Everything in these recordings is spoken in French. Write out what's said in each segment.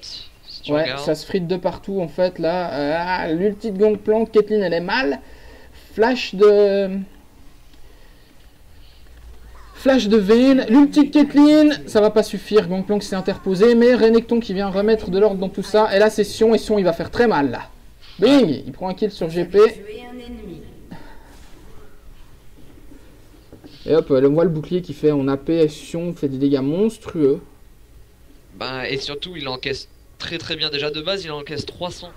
Si tu Ouais, regardes. ça se frite de partout en fait là. L'ulti de Gangplank, Caitlyn elle est mal. Flash de... Flash de Vayne, l'ulti de Caitlyn, ça va pas suffire, Gangplank s'est interposé, mais Renekton qui vient remettre de l'ordre dans tout ça, et là c'est Sion, et Sion il va faire très mal là. Bing, il prend un kill sur GP. Et hop, le voit le bouclier qui fait en AP, Sion fait des dégâts monstrueux. Bah, et surtout, il encaisse très bien. Déjà de base, il encaisse 300.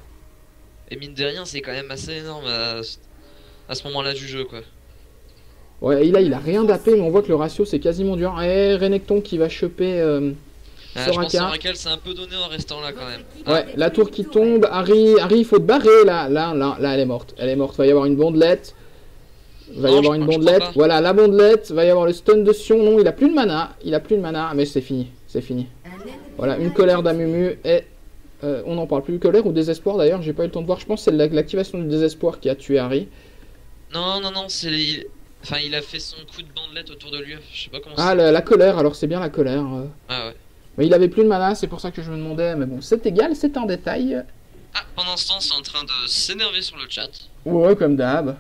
Et mine de rien, c'est quand même assez énorme à ce moment-là du jeu, quoi. Ouais, et là il a rien d'AP, mais on voit que le ratio c'est quasiment dur. Et Renekton qui va choper Je pense que Soraka. Soraka s'est un peu donné en restant là quand même. Ouais, la tour qui tombe, Harry il faut te barrer là, elle est morte. Elle est morte, va y avoir une bondelette. Va y avoir une bondelette, voilà la bondelette, va y avoir le stun de Sion, non il a plus de mana, mais c'est fini, c'est fini. Voilà, une colère d'Amumu et on n'en parle plus, colère ou désespoir d'ailleurs, j'ai pas eu le temps de voir, je pense que c'est l'activation du désespoir qui a tué Harry. Non, c'est Enfin, il a fait son coup de bandelette autour de lui, je sais pas comment Ah, la colère, alors c'est bien la colère. Ah ouais. Mais il avait plus de mana, c'est pour ça que je me demandais, mais bon, c'est égal, c'est un détail. Ah, pendant ce temps, c'est en train de s'énerver sur le chat. Ouais, comme d'hab.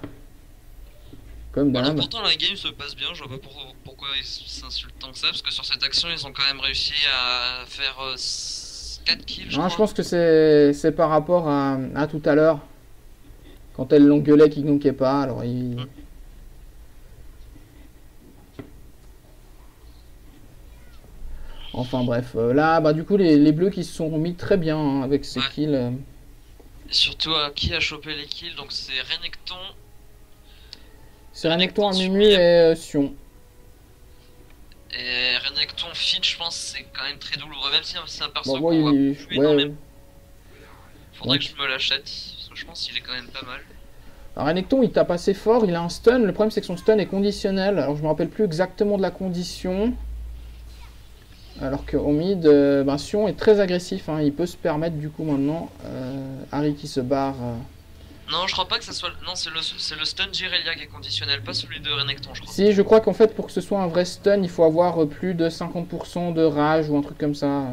Comme Voilà, d'hab. pourtant la game se passe bien, je vois pas pourquoi ils s'insultent tant que ça, parce que sur cette action ils ont quand même réussi à faire 4 kills je crois. Je pense que c'est par rapport à tout à l'heure. Quand elle l'engueulait qu'il gankait pas, alors il... Enfin bref, là bah du coup les bleus qui se sont mis très bien hein, avec ces kills. Et surtout qui a chopé les kills, donc c'est Renekton. C'est Renekton, Amumu et Sion. Et Renekton feed je pense c'est quand même très douloureux, même si c'est un perso Bon, qu'on va plus énormément. Faudrait donc... que je me l'achète, parce que je pense qu'il est quand même pas mal. Alors Renekton il tape assez fort, il a un stun, le problème c'est que son stun est conditionnel, alors je me rappelle plus exactement de la condition. Alors qu'au mid, Sion est très agressif, hein, il peut se permettre du coup maintenant. Harry qui se barre. Non, je crois pas que ça soit... Non, c'est le stun d'Irelia qui est conditionnel, pas celui de Renekton, je crois. Si, je crois qu'en fait, pour que ce soit un vrai stun, il faut avoir plus de 50% de rage ou un truc comme ça.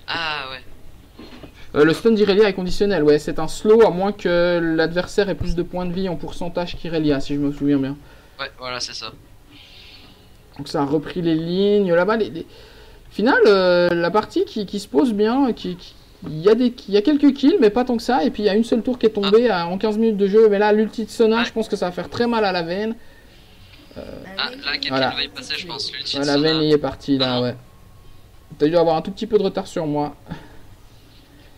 Ah ouais. Le stun d'Irelia est conditionnel, ouais, c'est un slow à moins que l'adversaire ait plus de points de vie en pourcentage qu'Irelia, si je me souviens bien. Ouais, voilà, c'est ça. Donc ça a repris les lignes, là-bas, Final, la partie qui se pose bien, il y a quelques kills, mais pas tant que ça. Et puis il y a une seule tour qui est tombée en 15 minutes de jeu. Mais là, l'ulti de Sona, je pense que ça va faire très mal à la veine. Là, Caitlyn va y passer, je pense. L'ulti de la veine y est partie, là, ouais. T'as dû avoir un tout petit peu de retard sur moi.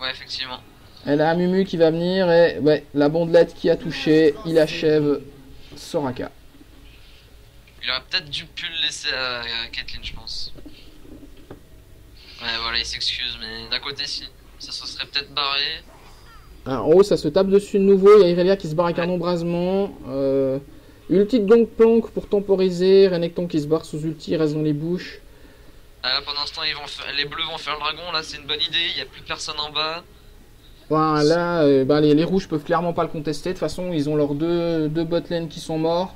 Ouais, effectivement. Elle a un Mumu qui va venir. Et ouais, la bondelette qui a touché, il achève Soraka. Il aurait peut-être dû plus le laisser à Caitlyn, je pense. Ouais, voilà, il s'excuse, mais d'un côté, si ça se serait peut-être barré. Alors, en haut, ça se tape dessus de nouveau. Il y a Irelia qui se barre avec un embrasement. Ulti de Gangplank pour temporiser. Renekton qui se barre sous ulti, il reste dans les bouches. Ah, là, pendant ce temps, les bleus vont faire le dragon. Là, c'est une bonne idée. Il n'y a plus personne en bas. Voilà, les rouges peuvent clairement pas le contester. De toute façon, ils ont leurs deux botlane qui sont morts.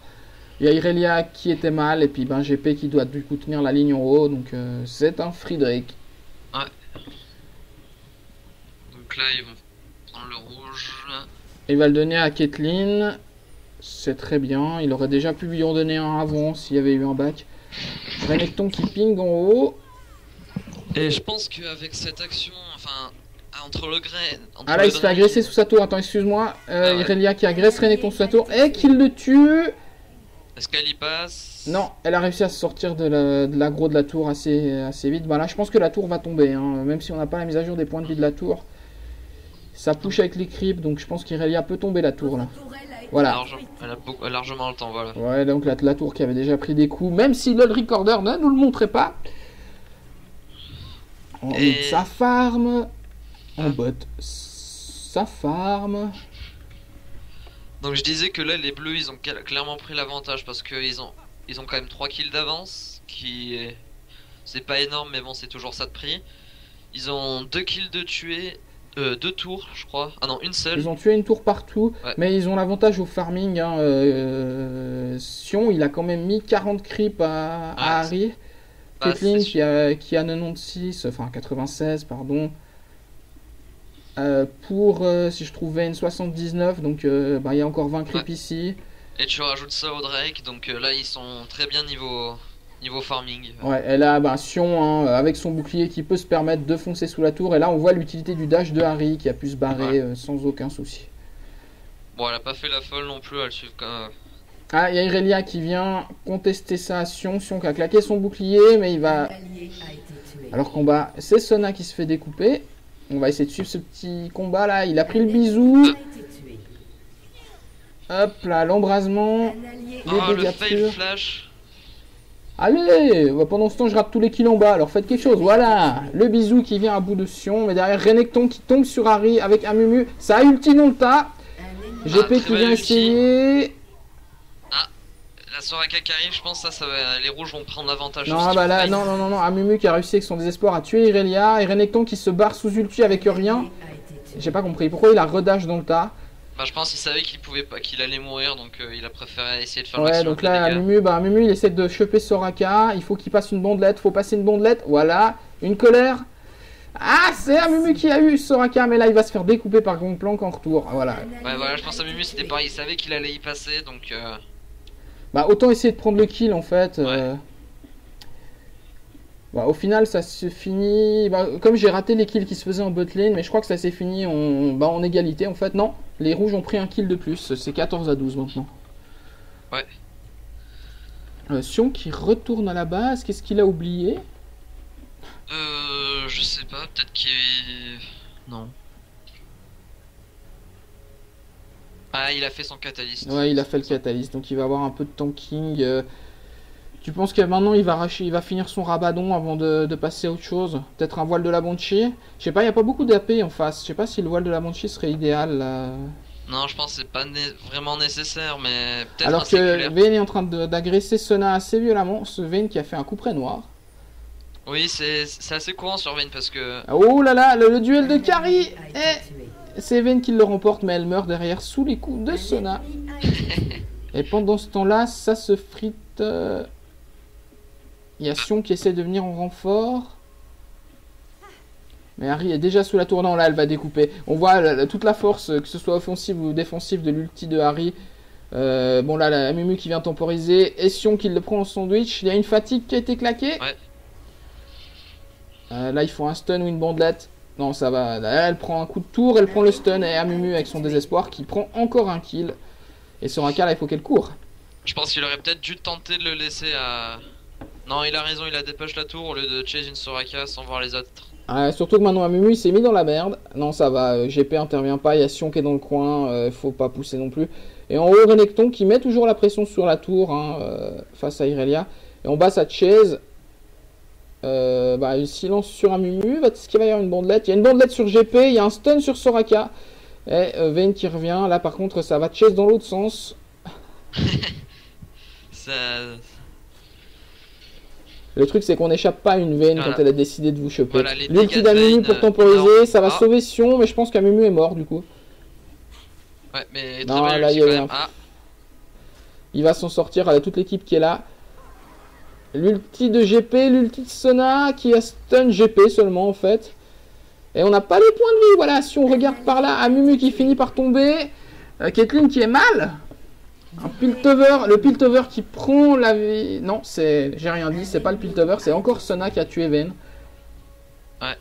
Il y a Irelia qui était mal. Et puis GP qui doit du coup tenir la ligne en haut. Donc c'est un free Drake. Ouais. Donc là, ils vont prendre le rouge. Il va le donner à Caitlyn. C'est très bien. Il aurait déjà pu lui en donner un avant s'il y avait eu un back. Renekton qui ping en haut. Et je pense qu'avec cette action, enfin, entre le grès. Ah là, il se fait agresser sous sa tour. Attends, excuse-moi. Irelia qui agresse Renekton sous sa tour. Et qu'il le tue. Est-ce qu'elle y passe? Non, elle a réussi à se sortir de l'aggro de la tour assez vite. Bah là, je pense que la tour va tomber. Hein. Même si on n'a pas la mise à jour des points de vie de la tour. Ça push avec les creeps. Donc je pense qu'Irelia peut tomber la tour là. Voilà. Elle a largement le temps, voilà. Ouais, donc la tour qui avait déjà pris des coups. Même si le recorder ne nous le montrait pas. En mid, ça farm. En bot, ça farm. Donc je disais que là les bleus ils ont clairement pris l'avantage parce qu'ils ont quand même 3 kills d'avance, c'est pas énorme mais bon c'est toujours ça de prix. Ils ont 2 kills de tuer, 2 tours je crois, ah non une seule. Ils ont tué une tour partout, mais ils ont l'avantage au farming. Hein. Sion il a quand même mis 40 creeps à Harry. Caitlyn qui a 96, enfin 96 pardon. si je trouve Vayne 79, donc bah, il y a encore 20 creeps ici. Et tu rajoutes ça au Drake, donc là ils sont très bien niveau farming. Ouais, et là, bah, Sion, hein, avec son bouclier qui peut se permettre de foncer sous la tour. Et là, on voit l'utilité du dash de Harry qui a pu se barrer sans aucun souci. Bon, elle a pas fait la folle non plus, elle suit quand même. Ah, il y a Irelia qui vient contester ça à Sion. Sion qui a claqué son bouclier, mais il va... Alors combat, c'est Sona qui se fait découper. On va essayer de suivre ce petit combat là. Il a pris le bisou. Hop là, l'embrasement. Oh, le fail flash. Allez, bah, pendant ce temps, je rate tous les kills en bas. Alors faites quelque chose. Voilà, le bisou qui vient à bout de Sion. Mais derrière, Renekton qui tombe sur Harry avec un Mumu. Ça a ulti dans le tas. GP qui vient essayer. La Soraka qui arrive, je pense que ça va, les rouges vont prendre l'avantage. Non, bah là, non, Amumu qui a réussi avec son désespoir à tuer Irelia. Et Renekton qui se barre sous ulti avec rien. J'ai pas compris. Pourquoi il a redash dans le tas? Bah je pense qu'il savait qu'il pouvait pas, qu'il allait mourir, donc il a préféré essayer de faire ouais, donc là, Amumu, il essaie de choper Soraka. Il faut qu'il passe une bondelette. Faut passer une bondelette. Voilà, une colère. Ah, c'est Amumu qui a eu Soraka, mais là il va se faire découper par Gangplank en retour. Voilà. Ouais, voilà, je pense à Amumu c'était pareil. Il savait qu'il allait y passer, donc. Bah autant essayer de prendre le kill en fait. Bah, au final ça se finit. Bah, comme j'ai raté les kills qui se faisaient en botlane, mais je crois que ça s'est fini en égalité en fait. Non, les rouges ont pris un kill de plus. C'est 14 à 12 maintenant. Ouais. Sion qui retourne à la base. Qu'est-ce qu'il a oublié? Je sais pas. Peut-être qu'il. Non. Ah, il a fait son catalyst. Ouais, il a fait le catalyst, donc il va avoir un peu de tanking. Tu penses que maintenant il va finir son rabadon avant de passer à autre chose? Peut-être un voile de la Banshee? Je sais pas, il n'y a pas beaucoup d'AP en face. Je sais pas si le voile de la Banshee serait idéal. Non, je pense que c'est pas vraiment nécessaire, mais peut-être. Alors que Vayne est en train d'agresser Sona assez violemment. Ce Vayne qui a fait un coup près noir. Oui, c'est assez courant sur Vayne parce que. Oh là là, le duel de Carry! C'est Vayne qui le remporte, mais elle meurt derrière sous les coups de Sona. Et pendant ce temps-là, ça se frite. Il y a Sion qui essaie de venir en renfort. Mais Harry est déjà sous la tour. Non, là, elle va découper. On voit toute la force, que ce soit offensive ou défensive, de l'ulti de Harry. Bon, là, la Mumu qui vient temporiser. Et Sion qui le prend en sandwich. Il y a une fatigue qui a été claquée. Ouais. Là, il faut un stun ou une bandelette. Non, ça va. Là, elle prend un coup de tour, elle prend le stun et Amumu avec son désespoir qui prend encore un kill. Et Soraka, là, il faut qu'elle court. Je pense qu'il aurait peut-être dû tenter de le laisser à... Non, il a raison, il a dépêché la tour au lieu de chase une Soraka sans voir les autres. Surtout que maintenant Amumu, il s'est mis dans la merde. Non, ça va, GP intervient pas, il y a Sion qui est dans le coin, faut pas pousser non plus. Et en haut, Renekton qui met toujours la pression sur la tour face à Irelia. Et en bas, ça chase. Silence sur Amumu. Est-ce qu'il va y avoir une bandelette? Il y a une bandelette sur GP, il y a un stun sur Soraka. Et Vayne qui revient. Là, par contre, ça va chase dans l'autre sens. Le truc, c'est qu'on n'échappe pas à une Vayne quand elle a décidé de vous choper. Voilà, l'ulti d'Amumu pour temporiser, ça va sauver Sion, mais je pense qu'Amumu est mort du coup. Ouais, mais non, là, il y a il va s'en sortir, toute l'équipe qui est là. L'ulti de GP, l'ulti de Sona qui a stun GP seulement en fait. Et on n'a pas les points de vie. Voilà, si on regarde par là, Amumu qui finit par tomber. Caitlyn qui est mal. Un Piltover, le Piltover qui prend la vie. Non, j'ai rien dit, c'est pas le Piltover, c'est encore Sona qui a tué Vayne. Ouais.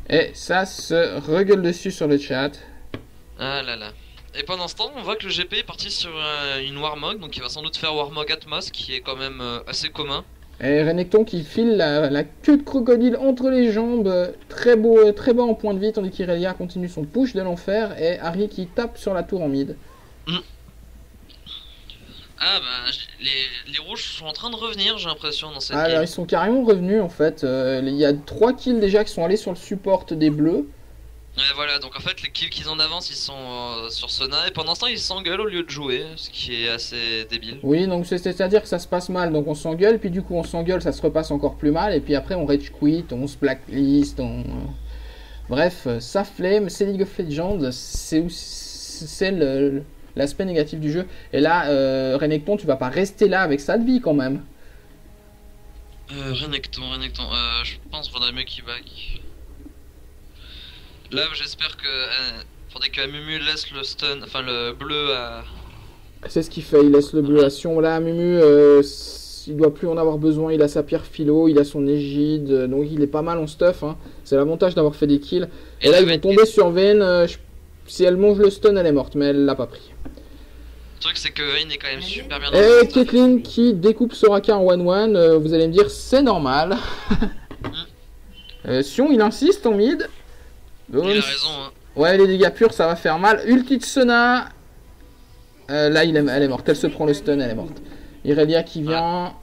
Et ça se regueule dessus sur le chat. Ah là là. Et pendant ce temps, on voit que le GP est parti sur une Warmog, donc il va sans doute faire Warmog Atmos, qui est quand même assez commun. Et Renekton qui file la queue de crocodile entre les jambes, très beau, très bas en point de vie, tandis qu'Irelia continue son push de l'enfer, et Harry qui tape sur la tour en mid. Ah bah, les rouges sont en train de revenir, j'ai l'impression, dans cette game. Alors ils sont carrément revenus en fait, il y a 3 kills déjà qui sont allés sur le support des bleus. Ouais, voilà, donc en fait les kills qu'ils ont d'avance ils sont sur Sona et pendant ce temps ils s'engueulent au lieu de jouer, ce qui est assez débile. Oui, donc c'est-à-dire que ça se passe mal, donc on s'engueule, puis du coup on s'engueule, ça se repasse encore plus mal, et puis après on rage quit, on se blacklist, bref, ça flemme, c'est League of Legends, c'est l'aspect négatif du jeu. Et là, Renekton, tu vas pas rester là avec ça de vie quand même. Renekton, je pense qu'il faudrait mieux qu'il back. Là, j'espère que faudrait que Mumu laisse le stun, enfin le bleu à. C'est ce qu'il fait, il laisse le bleu à Sion. Là, Mumu, il doit plus en avoir besoin, il a sa pierre philo, il a son égide, donc il est pas mal en stuff. Hein. C'est l'avantage d'avoir fait des kills. Et là, ils vont tomber sur Vayne. Si elle mange le stun, elle est morte, mais elle l'a pas pris. Le truc, c'est que Vayne est quand même super bien. Et Caitlyn qui découpe Soraka en 1-1, vous allez me dire, c'est normal. Sion, il insiste en mid. Il a raison. Hein. Ouais, les dégâts purs, ça va faire mal. Ulti de Sona. Là, elle est morte. Elle se prend le stun, elle est morte. Irelia qui vient.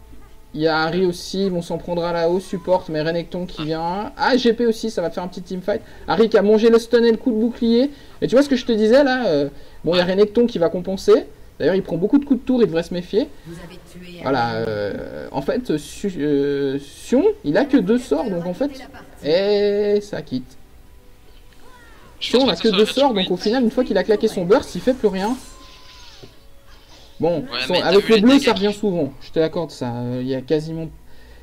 Il y a Harry aussi. Ils vont s'en prendre à la haut, support. Mais Renekton qui vient. Ah, GP aussi, ça va faire un petit teamfight. Harry qui a mangé le stun et le coup de bouclier. Mais tu vois ce que je te disais là bon, il y a Renekton qui va compenser. D'ailleurs, il prend beaucoup de coups de tour, il devrait se méfier. Voilà, en fait, Sion, il a que 2 sorts, donc en fait, et ça quitte. Sion a que 2 sorts, donc au final, une fois qu'il a claqué son burst, il fait plus rien. Bon, avec le bleu, ça revient souvent, je te l'accorde ça. Il y a quasiment...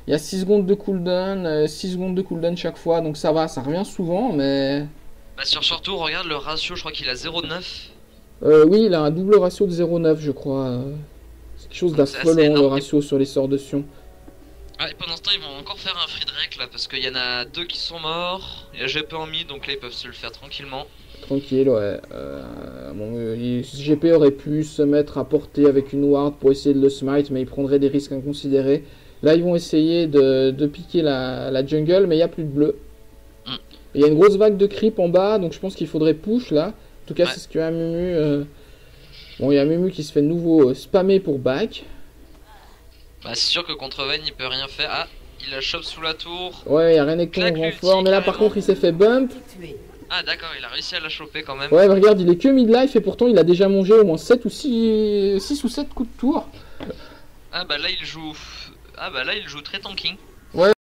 Il y a 6 secondes de cooldown, 6 secondes de cooldown chaque fois, donc ça va, ça revient souvent, mais... Bah surtout, regarde le ratio, je crois qu'il a 0,9. Oui, il a un double ratio de 0,9 je crois. C'est quelque chose d'affolant le ratio sur les sorts de Sion. Ah, et pendant ce temps, ils vont encore faire un free drake là, parce qu'il y en a 2 qui sont morts. Il y a GP en mid, donc là ils peuvent se le faire tranquillement. Tranquille, ouais. GP aurait pu se mettre à portée avec une ward pour essayer de le smite, mais il prendrait des risques inconsidérés. Là, ils vont essayer de piquer la jungle, mais il n'y a plus de bleu. Il y a une grosse vague de creep en bas, donc je pense qu'il faudrait push là. En tout cas, c'est ce que a Mumu. Bon, il y a Mumu qui se fait de nouveau spammer pour back. Bah, c'est sûr que contre Vayne, il peut rien faire. Ah, il la chope sous la tour. Ouais, il y a Renekton en renfort, mais là par contre, il s'est fait bump. Ah, d'accord, il a réussi à la choper quand même. Ouais, mais regarde, il est que mid-life et pourtant il a déjà mangé au moins 7 ou 6 ou 7 coups de tour. Ah, bah là, il joue. Ah, bah là, il joue très tanking. Ouais.